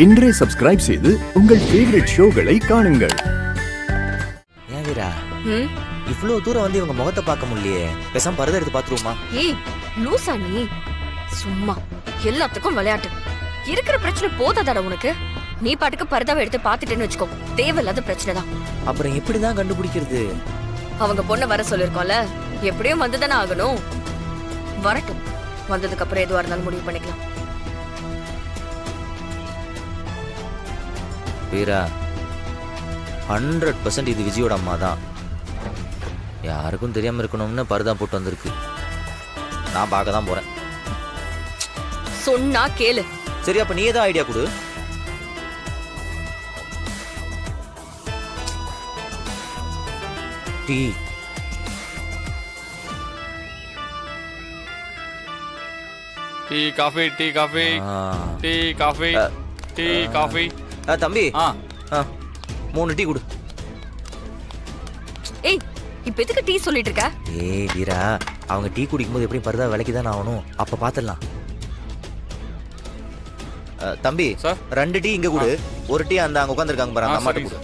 இன்றே சப்ஸ்கிரைப் செய்து உங்கள் ஃபேவரட் ஷோகளை காணுங்கள். ஏன் வீரா இவ்ளோ தூரம் வந்து இவங்க முகத்தை பார்க்க முடியலையே, பேசாம பரத எடுத்து பாத்துருவோமா? ஏய் லூசா நீ, சும்மா எல்லாத்துக்கும் விளையாட்டு. இருக்கிற பிரச்சனை போதாதடா உனக்கு? நீ பாட்டுக்கு பரதாவை எடுத்து பாத்துட்டேன்னு வச்சுக்கோ, தேவையில்லாத பிரச்சனை தான். அப்புறம் எப்படிதான் கண்டுபிடிக்கிறது? அவங்க பொண்ணை வர சொல்லிருக்கோம்ல, எப்படியும் வந்துதானே ஆகணும். வரட்டும், வந்ததுக்கு அப்புறம் எதுவா இருந்தாலும் முடிவு பண்ணிக்கலாம். வீரா 100% இது விஜயோட அம்மா தான். யாருக்கும் தெரியாம இருக்கணும்னு பரதா போட்டு வந்திருக்கு. நான் பார்க்க தான் போறேன். சொன்னா கேளு. சரி, அப்ப நீ ஏதாவது ஐடியா கொடு. Tea tea coffee tea coffee tea coffee tea coffee. தம்பி 3 டீ கொடு. ஏய் இப்ப எதுக்கு டீ சொல்லிட்டு இருக்க? ஏய் வீரா, அவங்க டீ குடிக்கும்போது எப்படி பரதா விலைக்கு தானே ஆகணும், அப்ப பாத்துடலாம். தம்பி 2 டீ இங்க கொடு, 1 டீ அந்த அங்க உட்காந்துருக்காங்க பாரு, அந்த அம்மாட்ட கொடு.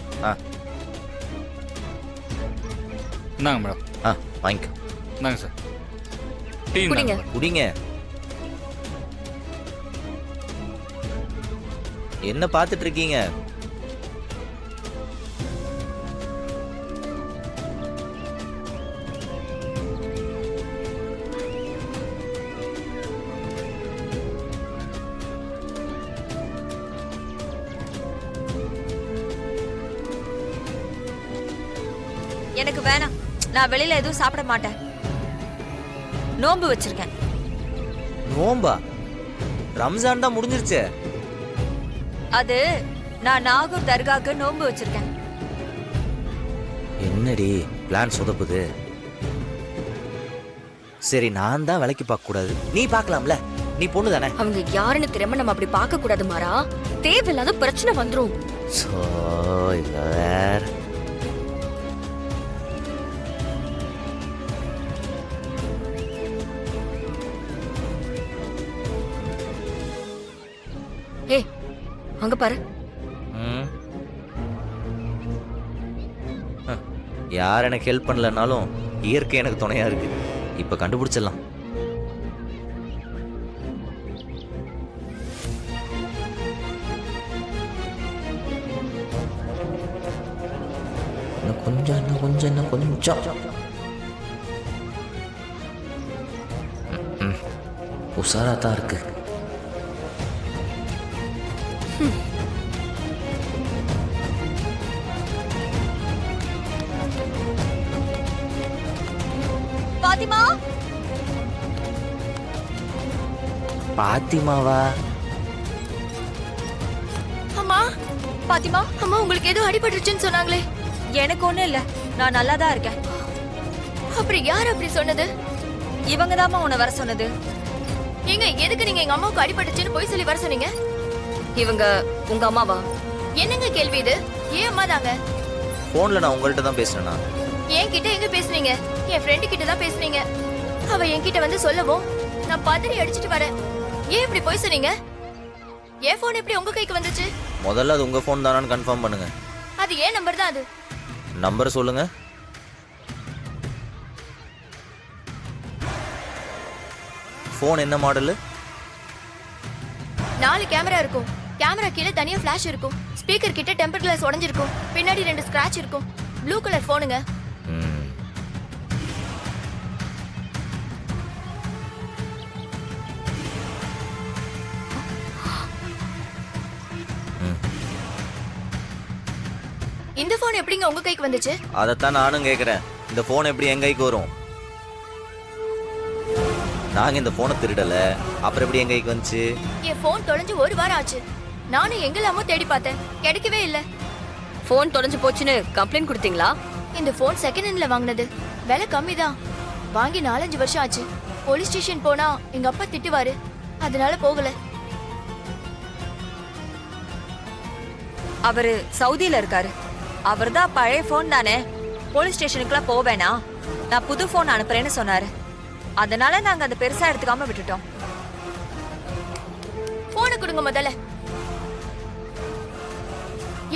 இந்தாங்க மேடம். வாங்கிக்கோ. இந்தாங்க சார், டீ குடிங்க. குடிங்க. என்ன பார்த்துட்டு இருக்கீங்க? எனக்கு வேணாம், நான் வெளியில எதுவும் சாப்பிட மாட்டேன். நோன்பு வச்சிருக்கேன். நோம்பா? ரம்ஜான் தான் முடிஞ்சிருச்சே. அது நான் நாகூர் தர்காக்கு நோன்பு வச்சிருக்கேன். என்னடி பிளான் சொதப்புது? சரி, நான் தான் விலைக்கு பார்க்க கூடாது, நீ பார்க்கலாம்ல, நீ பொண்ணு தானே. அவங்க யாருன்னு தெரியாம நம்ம அப்படி பார்க்க கூடாது மாறா, தேவையில்லாத பிரச்சனை வந்துரும். சோ இல்ல வேற. ஏய் அங்க பாரு. யார் எனக்கு ஹெல்ப் பண்ணலனாலும் இயற்கை எனக்கு துணையா இருக்கு. இப்ப கண்டுபிடிச்சிடலாம். கொஞ்சம் உசாரா தான் இருக்கு. பாத்திமா? பாத்திமாவா? அம்மா பாத்திமா, அம்மா உங்களுக்கு ஏதோ அடிபட்டுருச்சுன்னு சொன்னாங்களே. எனக்கு ஒண்ணும் இல்ல, நான் நல்லா தான் இருக்கேன். அப்புறம் யார் அப்படி சொன்னது? இவங்க தாம்மா உன்னை வர சொன்னது. ஏங்க எதுக்கு நீங்க எங்க அம்மாவுக்கு அடிபட்டுச்சுன்னு போய் சொல்லி வர சொன்னீங்க? இவங்க உங்க அம்மாவா? என்னங்க கேள்வி இது? ஏன் அம்மா தாங்க? போன்ல நான் உங்கள்கிட்ட தான் பேசுறேனா? என் கிட்ட எங்க பேசுனீங்க? என் ஃப்ரெண்டு கிட்ட தான் பேசுனீங்க. அவ என்கிட்ட வந்து சொல்லவும் நான் பதறி அடிச்சிட்டு வரேன். ஏன் இப்படி போய் சொன்னீங்க? என் போன் எப்படி உங்க கைக்கு வந்துச்சு? முதல்ல அது உங்க போன் தானான்னு கன்ஃபார்ம் பண்ணுங்க. அது ஏன் நம்பர் தான் அது? நம்பர் சொல்லுங்க. போன் என்ன மாடல்? 4 கேமரா இருக்கும். கேமரா கீழே தனியா ஃபிளாஷ் இருக்கும். ஸ்பீக்கர் கிட்ட டெம்பர் கிளாஸ் உடைஞ்சிருக்கும். பின்னாடி 2 ஸ்கிராட்ச் இருக்கும். ப்ளூ கலர் போனுங்க. இந்த போன் எப்படிங்க உங்க கைக்கு வந்துச்சு? அதத்தான் நானும் கேக்குறேன். இந்த போன் எப்படி என் கைக்கு வரும்? நாங்க இந்த போனை திருடல, அப்புறம் எப்படி என் கைக்கு வந்துச்சு? என் போன் தொலைஞ்சு 1 வாரம் ஆச்சு. நானும் எங்கெல்லாமோ தேடி பார்த்தேன், கிடைக்கவே இல்ல. போன் தொலைஞ்சு போச்சுன்னு கம்ப்ளைண்ட் கொடுத்தீங்களா? இந்த போன் செகண்ட் ஹேண்ட்ல வாங்குனது, விலை கம்மி தான். வாங்கி 4-5 வருஷம் ஆச்சு. போலீஸ் ஸ்டேஷன் போனா எங்க அப்பா திட்டுவாரு, அதனால போகல. அவரு சவுதியில இருக்காரு. அவர்தான் பழைய போன் தானே, போலீஸ் ஸ்டேஷனுக்குலாம் போவேனா, நான் புது போன் அனுப்புறேன்னு சொன்னாரு. அதனால நாங்க அதை பெருசா எடுத்துக்காம விட்டுட்டோம். போனை கொடுங்க முதல்ல.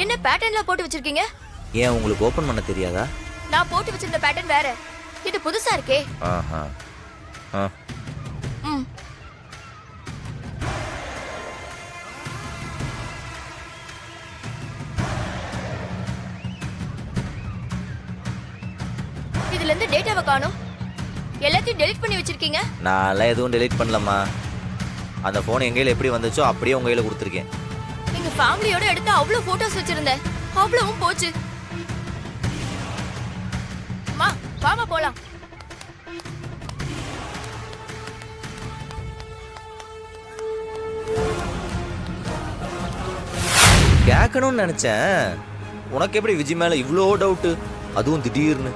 என்ன பேட்டர்ன்லாம் போட்டு வச்சிருக்கீங்க? ஏன் உங்களுக்கு ஓபன் பண்ண தெரியாதா? நான் போட்டு வச்சிருந்த பேட்டர்ன் வேற. இது புதுசா இருக்கே. ஆஹா. ஆ. ம். இதுல இருந்து டேட்டாவை காணோம். எல்லாத்தையும் டெலீட் பண்ணி வச்சிருக்கீங்க. நான்லாம் எதுவும் டெலீட் பண்ணலம்மா. அந்த ஃபோன் எங்க கையில எப்படி வந்துச்சோ அப்படியே உங்க கையில கொடுத்துருக்கேன். எங்க ஃபேமிலியோட எடுத்து அவ்வளவு போட்டோஸ் வச்சிருந்தேன். அவ்வளவும் போச்சு. மா, வாமா போலாம். கேட்கணும்னு நினைச்சேன். உனக்கு எப்படி விஜய் மேல இவ்வளோ டவுட்டு, அதுவும் திடீர்னு?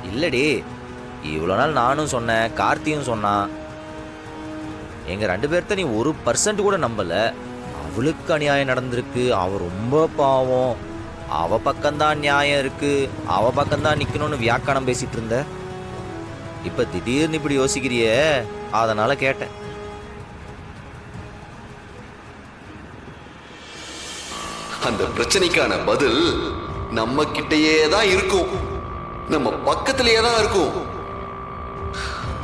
இல்லடி, இவ்வளோ நாள் நானும் சொன்னேன், கார்த்தியும் சொன்னான். எங்க 2 பேர்த்த நீ 1% கூட நம்பல. அவளுக்கு அநியாயம் நடந்திருக்கு, அவ ரொம்ப பாவம், அவ பக்கம்தான் நியாயம் இருக்கு, அவ பக்கம்தான் நிக்கணும்னு வியாக்கானம் பேசிட்டு இருந்த. இப்ப திடீர்னு இப்படி யோசிக்கிறியே, அதனால கேட்டேன். அந்த பிரச்சனைக்கான பதில் நம்ம கிட்டயே தான் இருக்கும், நம்ம பக்கத்திலேயே தான் இருக்கும்.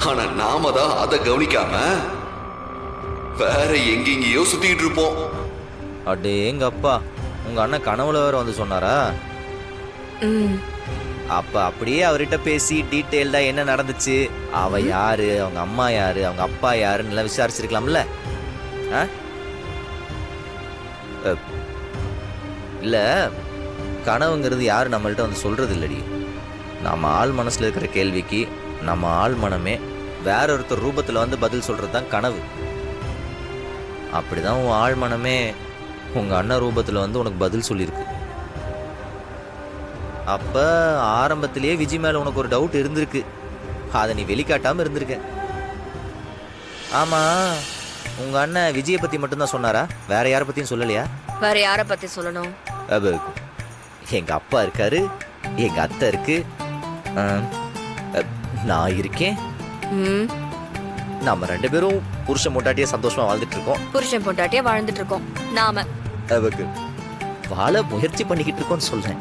ஆனா நாம தான் அதை கவனிக்காம வேற எங்கெங்கேயோ சுத்திட்டு இருப்போம். அடே எங்க அப்பா, உங்க அண்ணன் கனவுல வேற வந்து சொன்னாரா? அப்ப அப்படியே அவர்கிட்ட பேசி டீட்டெயில்டா என்ன நடந்துச்சு, அவ யாரு, அவங்க அம்மா யாரு, அவங்க அப்பா யாருன்னு எல்லாம் விசாரிச்சிருக்கலாம்ல. ஆ? இல்ல, கனவுங்கிறது யாரு நம்மள்ட்ட வந்து சொல்றது இல்லடி. நம்ம ஆள் மனசுல இருக்கிற கேள்விக்கு நம்ம ஆள் மனமே வேற ஒருத்தர் ரூபத்துல வந்து பதில் சொல்றது தான் கனவு. அப்படிதான் உன் ஆள் மனமே உங்க அண்ணன் ரூபத்துல வந்து உனக்கு பதில் சொல்லியிருக்கு. அப்ப ஆரம்பத்திலேயே விஜய் மேல உனக்கு ஒரு டவுட் இருந்திருக்கு, அதை நீ வெளிக்காட்டாம இருந்திருக்க. ஆமா, உங்க அண்ணன் விஜயை பத்தி மட்டும்தான் சொன்னாரா? வேற யாரை பத்தியும் சொல்லலையா? வேற யார பத்தி சொல்லணும்? எங்க அப்பா இருக்காரு, எங்க அத்தை இருக்கு, நான் இருக்கேன். நாம 2 பேரும் புருஷன் பொண்டாட்டியே சந்தோஷமா வாழ்ந்துட்டு இருக்கோம். புருஷன் பொண்டாட்டியா வாழ்ந்துட்டு இருக்கோம். நாம வாழ முயற்சி பண்ணிக்கிட்டு இருக்கோம்னு சொல்றேன்.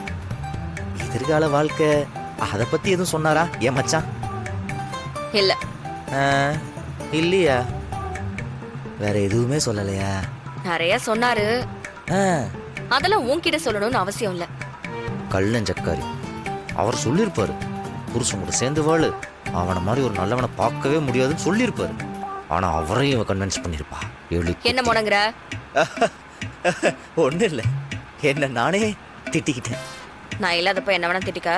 எதிர்கால வாழ்க்கை அதை பத்தி எதுவும் சொன்னாரா ஏன் மச்சான்? இல்ல. இல்லையா? வேற எதுவுமே சொல்லலையா? நிறைய சொன்னாரு, அதெல்லாம் உன்கிட்ட சொல்லணும்னு அவசியம் இல்ல. கள்ளஞ்சக்காரி, அவர் சொல்லியிருப்பாரு, புருஷன் கூட சேர்ந்து வாழு, அவனை மாதிரி ஒரு நல்லவனை பார்க்கவே முடியாதுன்னு சொல்லியிருப்பாரு. ஆனா அவரையும் இவன் கன்வின்ஸ் பண்ணிருப்பா. என்ன முடங்குற? ஒண்ணு இல்ல, என்ன நானே திட்டிக்கிட்டேன். நான் இல்லாதப்ப என்ன வேணா திட்டிக்க.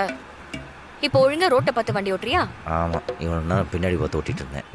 இப்போ ஒழுங்கா ரோட்டை பார்த்து வண்டி ஓட்டுறியா? ஆமா, இவன் பின்னாடி பார்த்து ஓட்டிட்டு இருந்தேன்.